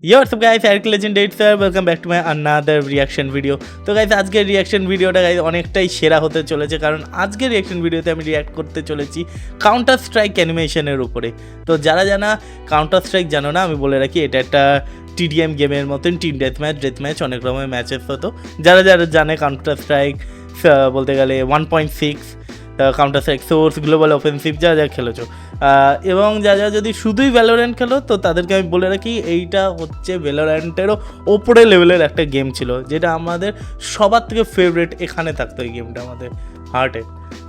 Yo, what's up guys, Eric Legend 8 sir, welcome back to my another reaction video. তো guys আজকের reaction ভিডিওটা guys অনেকটাই সেরা হতে চলেছে, কারণ আজকের রিয়াকশন ভিডিওতে আমি রিয়াক্ট করতে চলেছি কাউন্টার স্ট্রাইক অ্যানিমেশনের উপরে। তো যারা জানা কাউন্টার স্ট্রাইক জানো না, আমি বলে রাখি এটা একটা টিডিএম গেমের মতন টিম ডেথ ম্যাচ অনেক রকমের ম্যাচেস হতো। যারা জানে কাউন্টার স্ট্রাইক বলতে গেলে 1.6 counter strike source global offensive যা খেলেছো, এবং যা যদি শুধুই ভ্যালোরেন্ট খেলো তো তাদেরকে আমি বলে রাখি এইটা হচ্ছে ভ্যালোরেন্টেরও ওপরে লেভেলের একটা গেম ছিল, যেটা আমাদের সবার থেকে ফেভারিট এখানে থাকতো। এই গেমটা আমাদের হার্টে,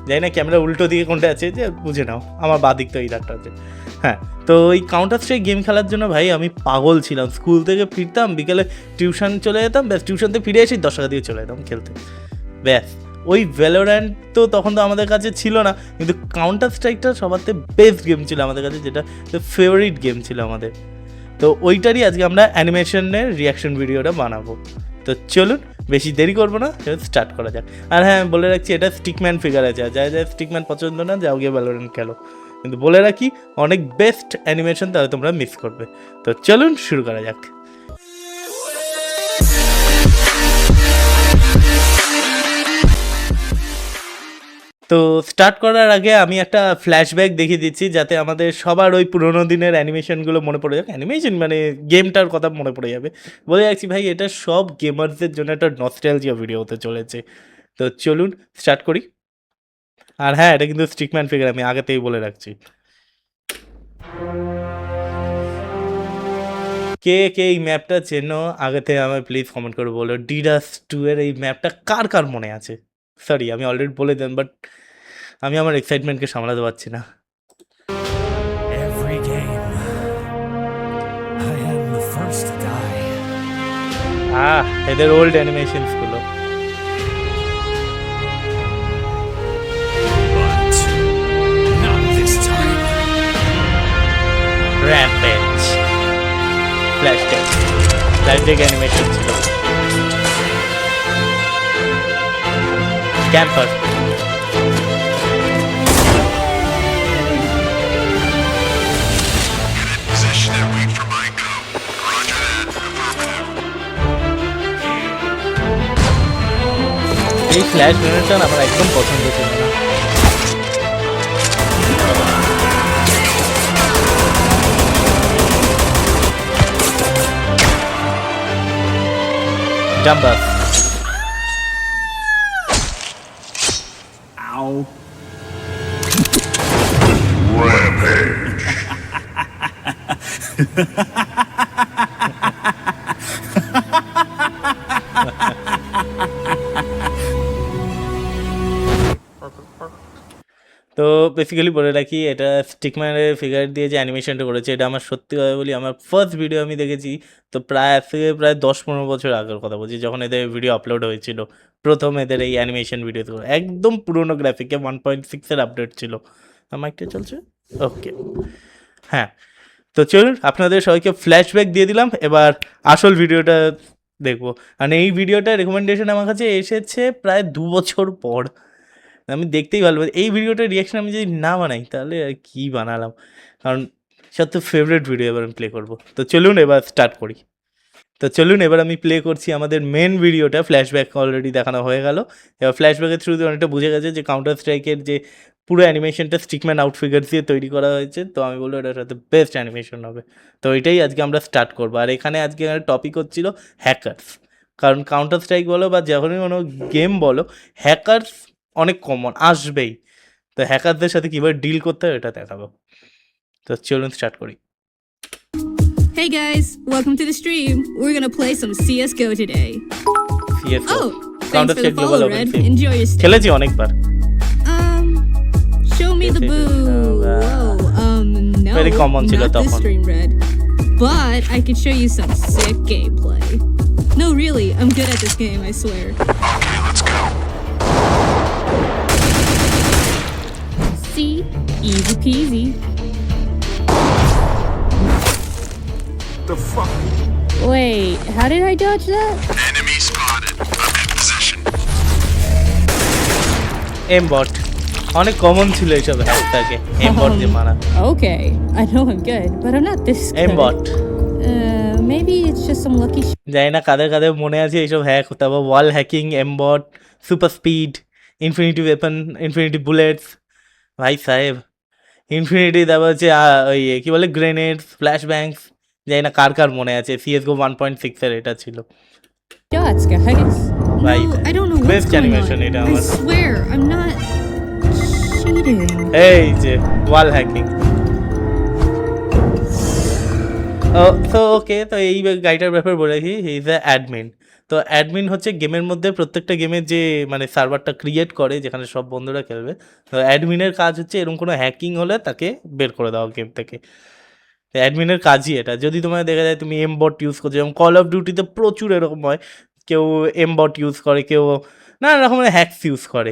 যাই না ক্যামেরা উল্টো দিকে কোনটা আছে যে বুঝে নাও, আমার বাঁ দিক তো এই ধারটা আছে। হ্যাঁ, তো এই কাউন্টার স্ট্রাইক গেম খেলার জন্য ভাই আমি পাগল ছিলাম। স্কুল থেকে ফিরতাম, বিকেলে টিউশন চলে যেতাম, ব্যাস টিউশন থেকে ফিরে এসে 10 টাকা দিয়ে চলে যেতাম খেলতে, ব্যাস। ওই ভ্যালোরেন্ট তো তখন তো আমাদের কাছে ছিল না, কিন্তু কাউন্টার স্ট্রাইকটা সবার থেকে বেস্ট গেম ছিল আমাদের কাছে, যেটা ফেভারিট গেম ছিল আমাদের। তো ওইটারই আজকে আমরা অ্যানিমেশনের রিয়াকশন ভিডিওটা বানাবো। তো চলুন বেশি দেরি করবো না, স্টার্ট করা যাক। আর হ্যাঁ, বলে রাখছি এটা স্টিকম্যান ফিগার আছে, যা স্টিকম্যান পছন্দ না যাও গিয়ে ভ্যালোরেন্ট খেলো, কিন্তু বলে রাখি অনেক বেস্ট অ্যানিমেশন, তাহলে তোমরা মিস করবে। তো চলুন শুরু করা যাক। তো স্টার্ট করার আগে আমি একটা ফ্ল্যাশব্যাক দেখিয়ে দিচ্ছি, যাতে আমাদের সবার ওই পুরোনো দিনের অ্যানিমেশনগুলো মনে পড়ে যাবে। অ্যানিমেশন মানে গেমটার কথা মনে পড়ে যাবে। বলে যাচ্ছি ভাই, এটা সব গেমারদের জন্য একটা নস্টালজিয়া ভিডিও হতে চলেছে। তো চলুন স্টার্ট করি। আর হ্যাঁ, এটা কিন্তু স্টিকম্যান ফিগার, আমি আগেতেই বলে রাখছি। কে কে এই ম্যাপটা চেনো আগেতে আমায় প্লিজ কমেন্ট করে বলো। ডিডাস 2 এর এই ম্যাপটা কার কার মনে আছে? সরি, আমি অলরেডি বলে দেন, বাট আমি আমার এক্সাইটমেন্টকে সামলাতে পারছি না। Every game, I am the first to die. এদের ওল্ড অ্যানিমেশনস গুলো। But not this time. Rampage, Flashback animation ছিল। ক্যাম্পার, এই ফ্ল্যাশ গ্রেনেডটা আমার একদম পছন্দ ছিল না। Jumper, Ow. তো বেসিক্যালি বলে রাখি, এটা স্টিকম্যানের ফিগার দিয়ে যে অ্যানিমেশনটা করেছে, এটা আমার সত্যি কথা বলি আমার ফার্স্ট ভিডিও আমি দেখেছি তো প্রায় 10-15 বছর আগের কথা বলছি, যখন এদের ভিডিও আপলোড হয়েছিল প্রথম এদের এই অ্যানিমেশন ভিডিও। একদম পুরোনো গ্রাফিকে 1.6 আপডেট ছিল। মাইকটা চলছে ওকে। হ্যাঁ, তো চলুন আপনাদের সবাইকে ফ্ল্যাশব্যাক দিয়ে দিলাম, এবার আসল ভিডিওটা দেখবো। মানে এই ভিডিওটা রেকমেন্ডেশন আমার কাছে এসেছে প্রায় 2 বছর পর। আমি দেখতেই ভালো, এই ভিডিওটার রিয়াকশন আমি যদি না বানাই তাহলে কি বানালাম, কারণ সব তো ফেভারিট ভিডিও এবার আমি প্লে করবো। তো চলুন এবার স্টার্ট করি। তো চলুন এবার আমি প্লে করছি আমাদের মেন ভিডিওটা। ফ্ল্যাশব্যাক অলরেডি দেখানো হয়ে গেল, এবার ফ্ল্যাশব্যাকের থ্রুতে অনেকটা বুঝে গেছে যে কাউন্টার স্ট্রাইকের যে পুরো অ্যানিমেশনটা স্টিকম্যান আউটফিগার দিয়ে তৈরি করা হয়েছে। তো আমি বলবো এটার সাথে বেস্ট অ্যানিমেশন হবে। তো এটাই আজকে আমরা স্টার্ট করবো। আর এখানে আজকে টপিক হচ্ছিল হ্যাকার্স, কারণ কাউন্টার স্ট্রাইক বলো বা যখনই কোনো গেম বলো, হ্যাকার্স অনেক কমন আসবেই। তো হ্যাকারদের সাথে কীভাবে ডিল করতে হয় এটা দেখাবো। তো চলুন স্টার্ট করি। Hey guys, welcome to the stream. We're gonna play some CSGO today. CS:GO Oh, counter thanks for the strike global follow, Red. Offensive Enjoy your stay. খেলেছি অনেকবার। Show me the boo. Whoa, no, Very common ছিল not this তখন। stream, Red. But I could show you some sick gameplay. No, really, I'm good at this game, I swear. Okay, let's go. See? Easy peasy. The fuck? Wait, how did I dodge that? Enemy spotted. I'm in position. এমবট অনেক common ছিল এইসব হ্যাশট্যাগে, এমবট দিয়ে মারা। Okay, I know I'm good, but I'm not this good. এমবট Maybe it's just some lucky জানি না কাদের কাদের মনে আছে এইসব হ্যাক, তারপর wall hacking, aimbot, super speed, infinity weapon, infinity bullets, ভাই সাহেব ইনফিনিটি, তারপর হচ্ছে ওই কী বলে গ্রেনেডস, ফ্ল্যাশ ব্যাংকস, জানি না কার কার মনে আছে। CSGO 1.6 এটা ছিল shots, guys. Right. No, I don't know what's Best going animation on. এটা I আমার। swear, I'm not cheating. এই যে ওয়াল হ্যাকিং। তো ওকে, তো এই গাইটার ব্যাপারে বলে রাখি, হি ইজ এ অ্যাডমিন। তো অ্যাডমিন হচ্ছে গেমের মধ্যে প্রত্যেকটা গেমের যে মানে সার্ভারটা ক্রিয়েট করে যেখানে সব বন্ধুরা খেলবে। তো অ্যাডমিনের কাজ হচ্ছে এরকম কোনো হ্যাকিং হলে তাকে বের করে দেওয়া গেম থেকে। অ্যাডমিনের কাজই এটা। যদি তোমার দেখা যায় তুমি এমবট ইউজ করছো, যেমন কল অফ ডিউটিতে প্রচুর এরকম হয়, কেউ এমবট ইউজ করে, কেউ নানা রকমের হ্যাকস ইউজ করে,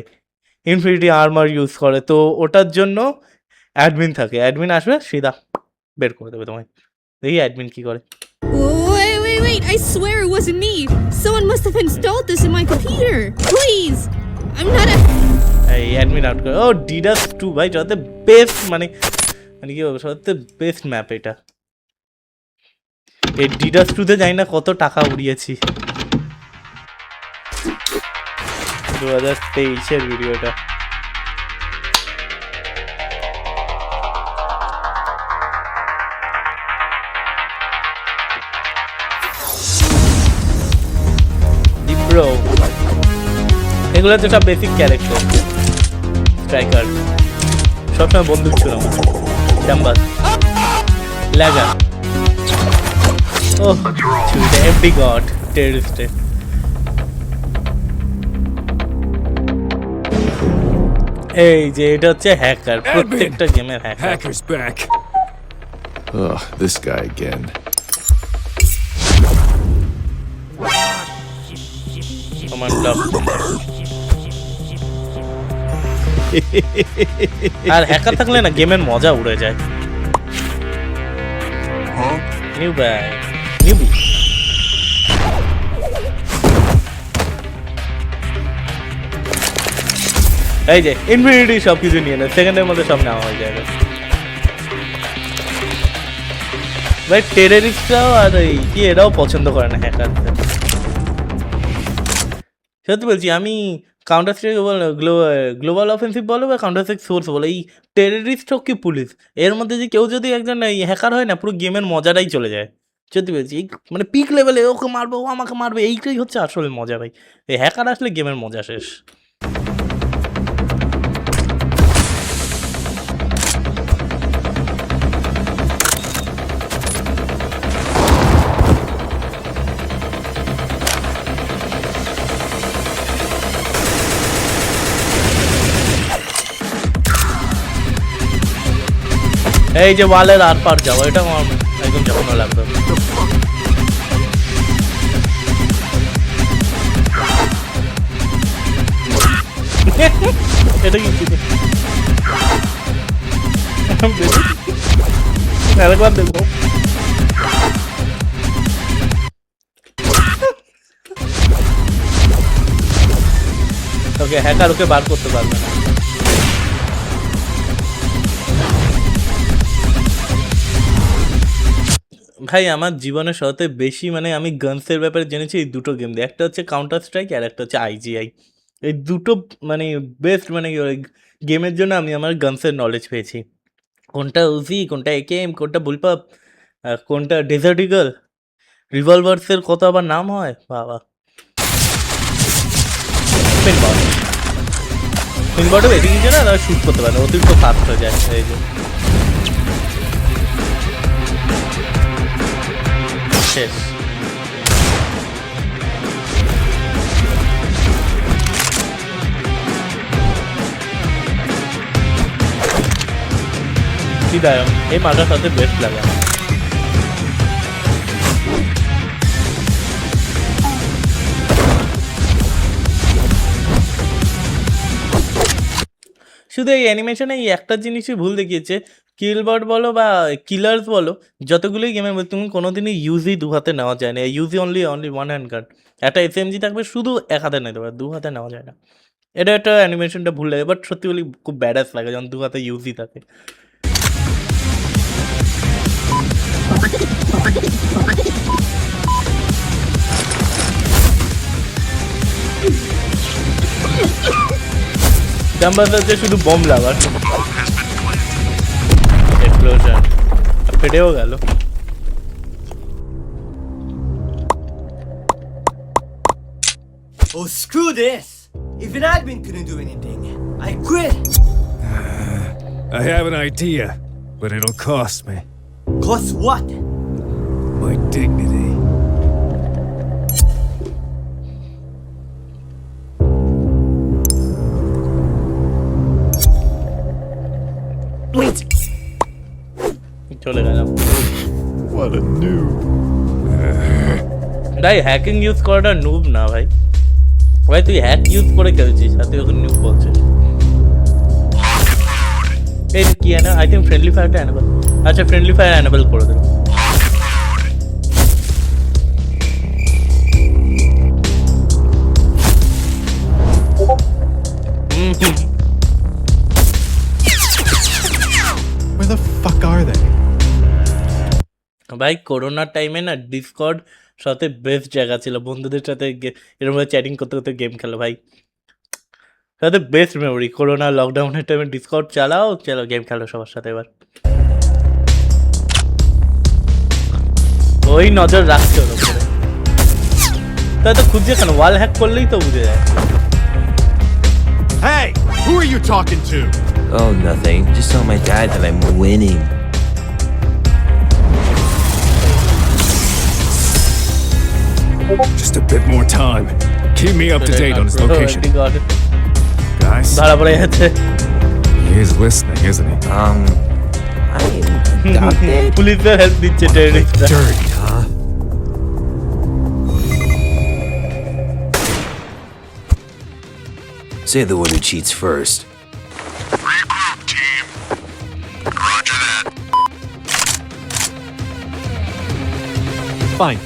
ইনফিনিটি আর্মার ইউজ করে, তো ওটার জন্য অ্যাডমিন থাকে। অ্যাডমিন আসবে সিধা বের করে দেবে তোমায়। দেখি অ্যাডমিন কী করে। Wait, I swear it wasn't me. Someone must have installed this in my computer. Please, I'm not a... এই অ্যাডমিন আউট করে। ও ডিডাস 2 ভাই, সবথেকে বেস্ট মানে কি বলবো, সবথেকে বেস্ট ম্যাপ এটা। এই ডিডাস 2-তে জানি না কত টাকা উড়িয়েছি। 2023-এর ভিডিওটা। ব্রো এগুলো তো সব বেসিক ক্যারেক্টার। স্ট্রাইকার সবসময় বন্দুক ছিল আমার, চাম্বার, ল্যাগার, ও ছুরিটা, এফডি গড, টেররিস্টে। এই যে এটা হচ্ছে হ্যাকার, প্রত্যেকটা গেমের hacker. Hacker's back. Ugh, this guy again. আর হ্যাকার থাকলে না গেমের মজা উড়ে যায়। New bag, newbie. এই যে ইনফিনিটি সব কিছু নিয়ে নেয়, সেকেন্ডের মধ্যে সব নেওয়া হয়ে যাবে। ভাই টেররিস্টরাও আর এই কি এরাও পছন্দ করে না হ্যাকারদের। সত্যি বলছি, আমি কাউন্টার স্ট্রাইক বলো, গ্লোবাল অফেন্সিভ বলো বা কাউন্টার স্ট্রাইক সোর্স বলো, এই টেররিস্ট হোক কি পুলিশ, এর মধ্যে যে কেউ যদি একজন এই হ্যাকার হয় না, পুরো গেমের মজাটাই চলে যায়। সত্যি বলছি, এই মানে পিক লেভেলে ওকে মারবে, ও আমাকে মারবে, এইটাই হচ্ছে আসলে মজা ভাই। এই হ্যাকার আসলে গেমের মজা শেষ। এই যে ওয়ালের আর পার যাওয়া, এটা আমার একদম যখন লাগতো। এটা কি আরেকবার দেখবো। ওকে হ্যাকার ওকে বার করতে পারবে না। ভাই আমার জীবনের সবথেকে বেশি মানে আমি গানসের ব্যাপারে জেনেছি এই দুটো গেম দিয়ে, একটা হচ্ছে কাউন্টার স্ট্রাইক আর একটা হচ্ছে IGI। এই দুটো মানে বেস্ট মানে গেমের জন্য আমি আমার গানসের নলেজ পেয়েছি, কোনটা উজি, কোনটা একেএম, কোনটা বুলপাপ, কোনটা ডেজার্ট ইগল, রিভলভার্সের কত আবার নাম হয় বাবা। পিনবটও বেশি কিছু না, তারা শ্যুট করতে পারে না, অতিরিক্ত ফাস্ট হয়ে যায়। এই যে শেষ। কি দায়ন এই মালটার সাথে বেস্ট লাগে আমার। শুধু এই অ্যানিমেশনে এই একটা জিনিসই ভুল দেখিয়েছে, কিলবার্ড বলো বা কিলার্স বলো, যতগুলোই গেমের মধ্যে তুমি কোনোদিনই ইউজি দু হাতে নেওয়া যায় না। ইউজি অনলি ওয়ান হ্যান্ড গার্ড, একটা SMG থাকবে শুধু এক হাতে নিতে পারে, দু হাতে নেওয়া যায় না। এটা একটা অ্যানিমেশনটা ভুল লাগে, বাট সত্যি বলি খুব ব্যাডাস লাগে যখন দু হাতে ইউজি থাকে। জাম্বাস হচ্ছে শুধু বম লাগার। এক্সপ্লোশন ফেটেও গেল। Oh, screw this! If an admin couldn't do anything, I quit! I have an idea, but it'll cost me Cost what? my dignity. Wait! চলে গেলাম। What a noob. ভাই হ্যাকিং ইউজ করাটা noob না ভাই। ভাই তুই hack use করে খেলছিস আর তুই ওকে নুব বলছিস। এই কি না আই থিঙ্ক ফ্রেন্ডলি ফায়ারটা অ্যানেবল। আচ্ছা ফ্রেন্ডলি ফায়ার অ্যানেবল করে দেবো। Where the fuck are they? ভাই করোনার টাইমে না ডিসকর্ড সাথে বেস্ট জায়গা ছিল বন্ধুদের সাথে এরকম চ্যাটিং করতে করতে গেম খেলো ভাই। সাথে বেস্ট মেমোরি করোনা লকডাউনের টাইমে ডিসকর্ড চালাও চলো গেম খেলো সবার সাথে এবার। ওই নজর রাখছে ওর উপরে। তাই তো খুঁজছে কেন ওয়াল হ্যাক করলেই তো বুঝে যায়। Hey, who are you talking to? Oh, nothing. Just tell my dad that I'm winning. Just a bit more time. Keep me up to date on his location. Guys, ধরা পড়ে যাচ্ছে। he is listening, isn't he? I adopted. পুলিশের help দিচ্ছে টেররিস্টরা। Dirty, huh? Say the one who cheats first. Fine.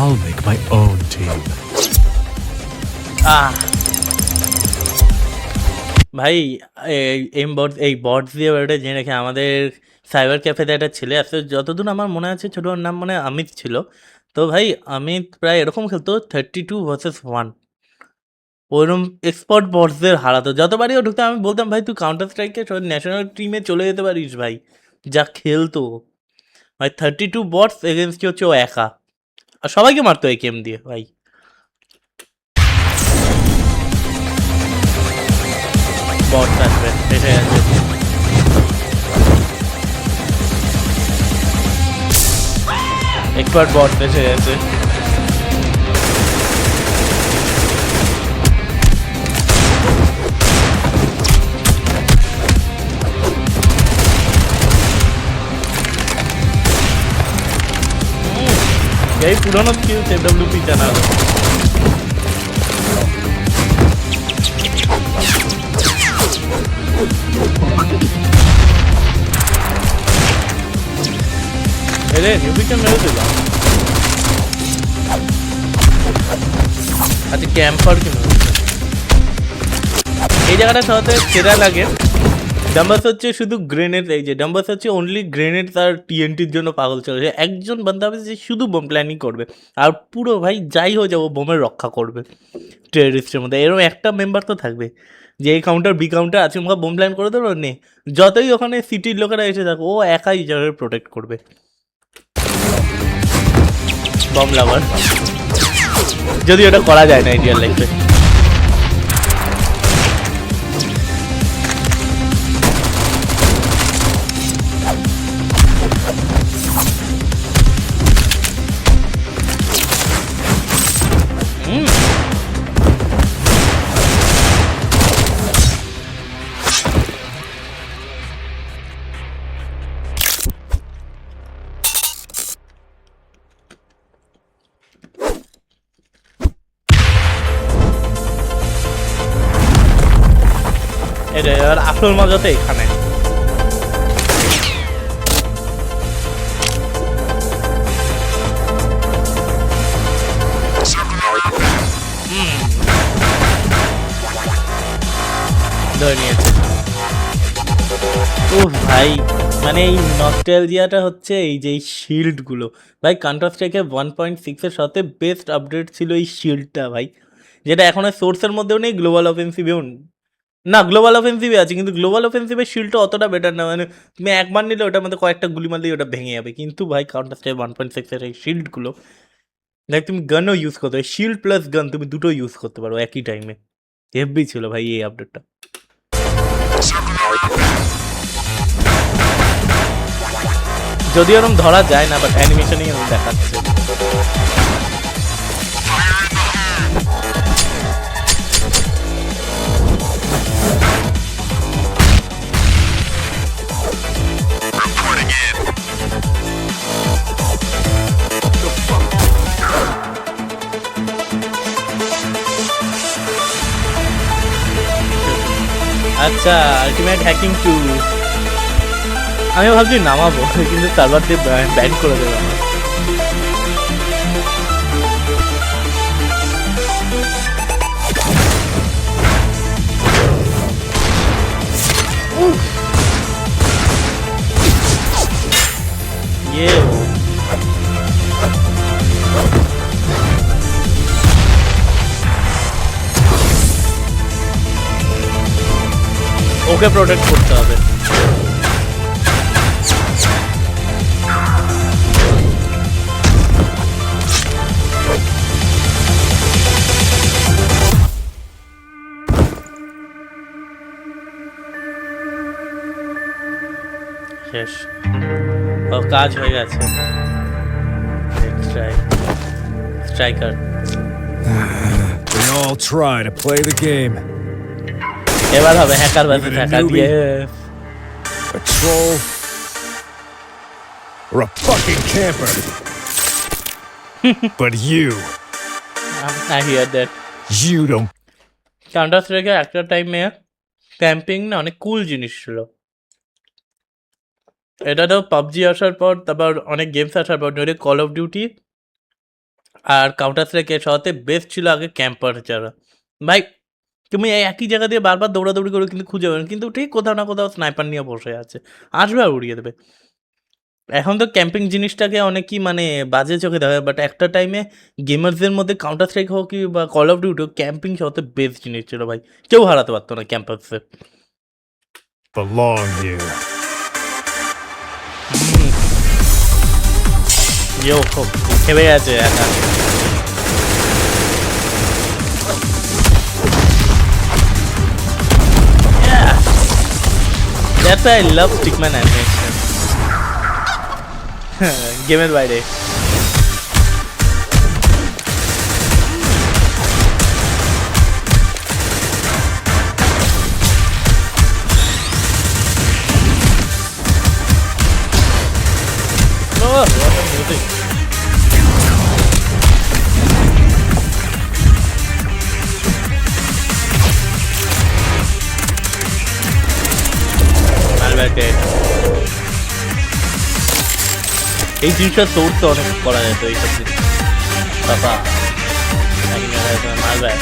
I'll make my own team. ভাই এই বট দিয়ে ওটা জেনে রেখে আমাদের সাইবার ক্যাফেতে একটা ছেলে আসছে যতদূর আমার মনে আছে ছোট ওর নাম মনে হয় অমিত ছিল। তো ভাই অমিত প্রায় এরকম খেলতো 32 vs 1 ওরকম এক্সপার্ট বটসদের হারাতো। যতবারই ও ঢুকতো আমি বলতাম ভাই তুই কাউন্টার স্ট্রাইকে ন্যাশনাল টিমে চলে যেতে পারিস ভাই যা খেলতো ভাই। 32 বটস এগেনস্ট হচ্ছে ও একা আর সবাইকে মারতো এই গেম দিয়ে ভাই। বটস আসবে এসে গেছে। এক্সপার্ট বটস এসে গেছে। यही पुराना स्किल से डब्ल्यूपी जाना अरे न्यूबिकन मेरे से ला अच्छा कैंपर की এই জায়গাটা সাথে সেরা লাগে। ডাম্বাস হচ্ছে শুধু গ্রেনেড, এই যে ডাম্বাস হচ্ছে অনলি গ্রেনেড আর টিএনটির জন্য পাগল চলে। একজন বান্দা হবে যে শুধু বোম প্ল্যানিং করবে আর পুরো ভাই যাই হয়ে যাবো বোমের রক্ষা করবে টেররিস্টের মধ্যে। এরকম একটা মেম্বার তো থাকবে যে এই কাউন্টার বি কাউন্টার আছে আমাকে বোম প্ল্যান করে দেবো নে যতই ওখানে সিটির লোকেরা এসে থাকো ও একাই জায়গায় প্রোটেক্ট করবে। বম লাভার যদি ওটা করা যায় না রিয়েল লাইফে। এটা এবার আসল মজা তো এখানে। ধরে নিয়েছে। ও ভাই মানে এই নস্টালজিয়াটা হচ্ছে এই যে এই শিল্ডগুলো ভাই। কাউন্টার স্ট্রাইকে 1.6 এর সাথে বেস্ট আপডেট ছিল এই শিল্ডটা ভাই, যেটা এখন সোর্সের মধ্যেও নেই, গ্লোবাল অফেন্সিভেও না গ্লোবাল অফেন্সিভে আছে, কিন্তু গ্লোবাল অফেন্সিভের শিল্ডটা অতটা বেটার না, মানে তুমি একবার নিলে ওটার মধ্যে কয়েকটা গুলি মারলেই ওটা ভেঙে যাবে। কিন্তু ভাই কাউন্টার স্ট্রাইক 1.6 এর এই শিল্ডগুলো লাইক তুমি গানও ইউজ করতে পারো, শিল্ড প্লাস গান তুমি দুটো ইউজ করতে পারো একই টাইমে। হেভি ছিল ভাই এই আপডেটটা। যদিও এরকম ধরা যায় না, বাট অ্যানিমেশনেই এরকম দেখাচ্ছে। আচ্ছা আলটিমেট হ্যাকিং 2 আমি ভাবছি নামাবো, কিন্তু সার্ভার দিয়ে ব্যান করে দেবো আমার। ইয়ে ওকে প্রোটেক্ট করতে হবে। শেষ, ও কাজ হয়ে গেছে। Striker They all try to play the game. এবার হবে হ্যাকার ভার্সেস হ্যাকার দিয়ে। A troll or a fucking camper. But you I hear that. don't. Counter স্ট্রাইকের একটা টাইমে ক্যাম্পিং না অনেক কুল জিনিস ছিল। এটা তো পাবজি আসার পর, তারপর অনেক গেমস আসার পর ধরে কল অফ ডিউটি আর কাউন্টার স্ট্রাইকের সাথে বেস্ট ছিল আগে ক্যাম্পার যারা। ভাই তুমি এই একই জায়গা দিয়ে বারবার দৌড়াদৌড়ি করে কিন্তু খুঁজে পাবেন, কিন্তু ঠিক কোথাও না কোথাও স্নাইপার নিয়ে বসে আছে, আসবে আর উড়িয়ে দেবে। এখন তো ক্যাম্পিং জিনিসটাকে অনেকই মানে বাজে চোখে দেখা, বাট একটা টাইমে গেমার্সদের মধ্যে কাউন্টার স্ট্রাইক হোক কি বা কল অফ ডিউটি ক্যাম্পিং সবচেয়ে বেস্ট জিনিস ছিল ভাই, কেউ হারাতে পারতো না ক্যাম্পার্সে। Belong here. ইয়ো খেপে গেছে একা। That's why I love Stickman animation. গেমের বাইরে। Oh, what a music. Malverde. এই জিনিসটা তোর তো অনেক করা যেত এইসব জিনিস বাবা। মালব্যাগ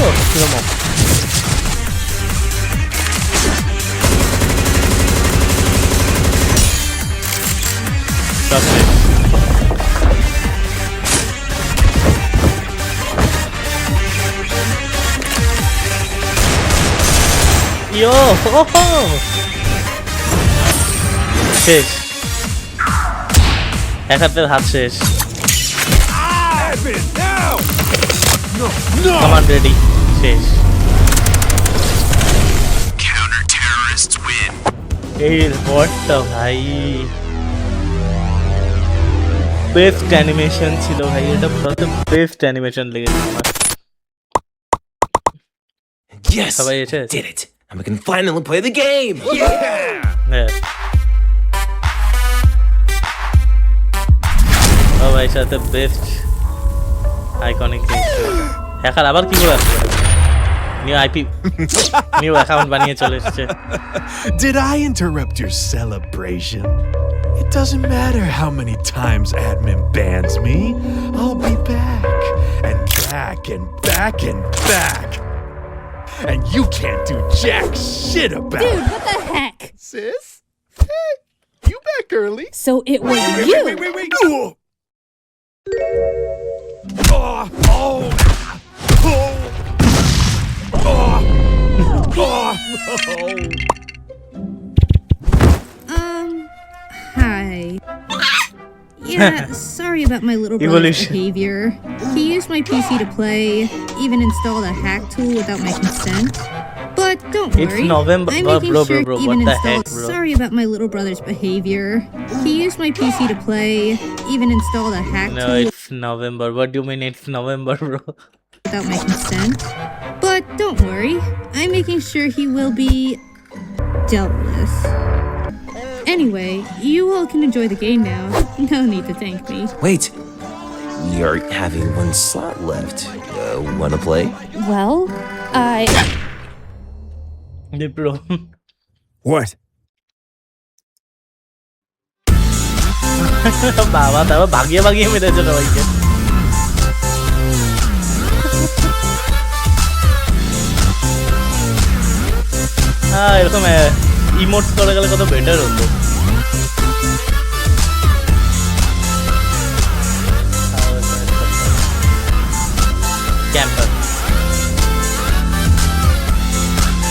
ও কিরকম Yo, শেষ, এক হাতের হাত শেষ। কমান্ড রেডি, শেষ। এই রিপোর্টটা ভাই বেস্ট অ্যানিমেশন ছিল ভাই, এটা বেস্ট অ্যানিমেশন লেগেছে আমার। Yes, সবাই এসে did it. And we can finally play the game. হ্যাঁ ও ভাই সাথে বেস্ট আইকনিক হ্যাকার আবার কি করে আসছে, নিউ আইপি নিউ অ্যাকাউন্ট বানিয়ে চলে এসেছে। Did I interrupt your celebration? It doesn't matter how many times admin bans me. I'll be back and back and back and back. And you can't do jack shit about Dude, it. what the heck? Sis? You back early. So it was you. Wait. Oh. Hi. Yeah, sorry about my little brother's Evolution. behavior. He used my PC to play, even installed a hack tool without my consent. But don't It's worry, November. I'm Bro, making bro, sure bro, he even what the installed. heck, bro? Sorry about my little brother's behavior. He used my PC to play, even installed a hack No, tool it's November. What do you mean it's November, bro? without my consent. But don't worry, I'm making sure he will be dealt with. Anyway, you all can enjoy the game now. No need to thank me. Wait, we are having one slot left. Wanna play? Well, Bro. What? বাবা তারপর ভাগিয়ে মেরেছে সবাইকে। হ্যাঁ এরকম emotes করে গেলে কত better হতো। ক্যাম্পার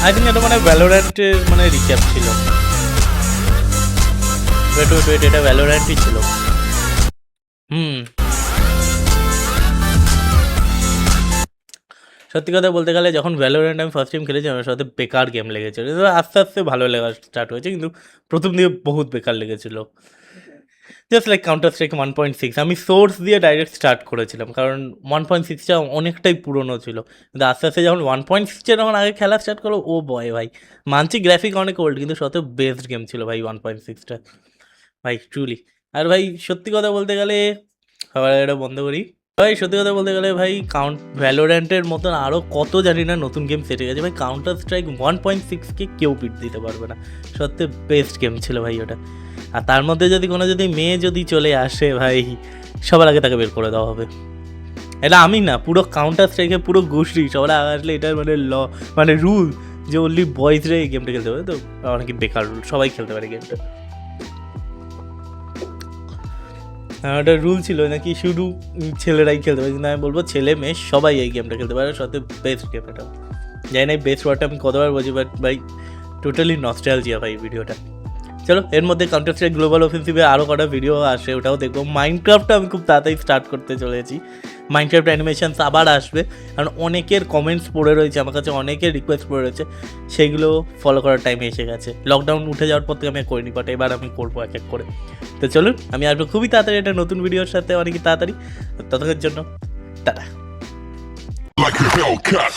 আই থিঙ্ক এটা মানে ভ্যালোরেন্টের মানে রিক্যাপ ছিল। ওয়েট এটা ভ্যালোরেন্টই ছিল। সত্যি কথা বলতে গেলে যখন ভ্যালোরেন্ট আমি ফার্স্ট টাইম খেলেছি আমার সাথে বেকার গেম লেগেছিল, আস্তে আস্তে ভালো লাগা স্টার্ট হয়েছে, কিন্তু প্রথম দিকে বহুত বেকার লেগেছিল। জাস্ট লাইক কাউন্টার স্ট্রাইক 1.6 আমি সোর্স দিয়ে ডাইরেক্ট স্টার্ট করেছিলাম, কারণ 1.6টা অনেকটাই পুরনো ছিল, কিন্তু আস্তে আস্তে যখন 1.6 যখন আগে খেলা স্টার্ট করলো, ও বয় ভাই মানছি গ্রাফিক অনেক ওল্ড, কিন্তু সত্যি বেস্ট গেম ছিল ভাই 1.6টা ভাই ট্রুলি। আর ভাই সত্যি কথা বলতে গেলে সবাই এটা বন্ধ করি ভাই, সত্যি কথা বলতে গেলে ভাই ভ্যালোরেন্টের মতন আরও কত জানি না নতুন গেম সেটে গেছে ভাই। কাউন্টার স্ট্রাইক 1.6কে কেউ পিট দিতে পারবে না, সত্যি বেস্ট গেম ছিল ভাই ওটা। আর তার মধ্যে যদি কোনো মেয়ে যদি চলে আসে ভাই, সবার আগে তাকে বের করে দেওয়া হবে। এটা আমি না, পুরো কাউন্টার স্ট্রাইকে পুরো গোষ্ঠী সবার আগে আসলে এটার মানে রুল যে অনলি বয়েজরা এই গেমটা খেলতে পারে, তো অনেকে বেকার রুল, সবাই খেলতে পারে গেমটা। একটা রুল ছিল নাকি শুধু ছেলেরাই খেলতে পারে, কিন্তু আমি বলবো ছেলে মেয়ে সবাই এই গেমটা খেলতে পারে, সাথে বেস্ট গেম এটা। জানি না বেস্ট ওয়ার্ডটা আমি কতবার বলছি, বাট ভাই টোটালি নস্টালজিয়া ভাই ভিডিওটা। চলো এর মধ্যে কাউন্টার স্ট্রাইক গ্লোবাল অফেন্সিভে আরও কটা ভিডিও আসে, ওটাও দেখবো। মাইনক্রাফটটা আমি খুব তাড়াতাড়ি স্টার্ট করতে চলেছি, মাইনক্রাফট অ্যানিমেশনস আবার আসবে, কারণ অনেকের কমেন্টস পড়ে রয়েছে আমার কাছে, অনেকের রিকোয়েস্ট পড়ে রয়েছে, সেগুলো ফলো করার টাইমে এসে গেছে। লকডাউন উঠে যাওয়ার পর থেকে আমি করিনি, বাট এবার আমি করবো এক এক করে। তো চলুন আমি আসবো খুবই তাড়াতাড়ি একটা নতুন ভিডিওর সাথে, অনেকই তাড়াতাড়ি। ততক্ষণের জন্য টাটা। Like a Hellcat.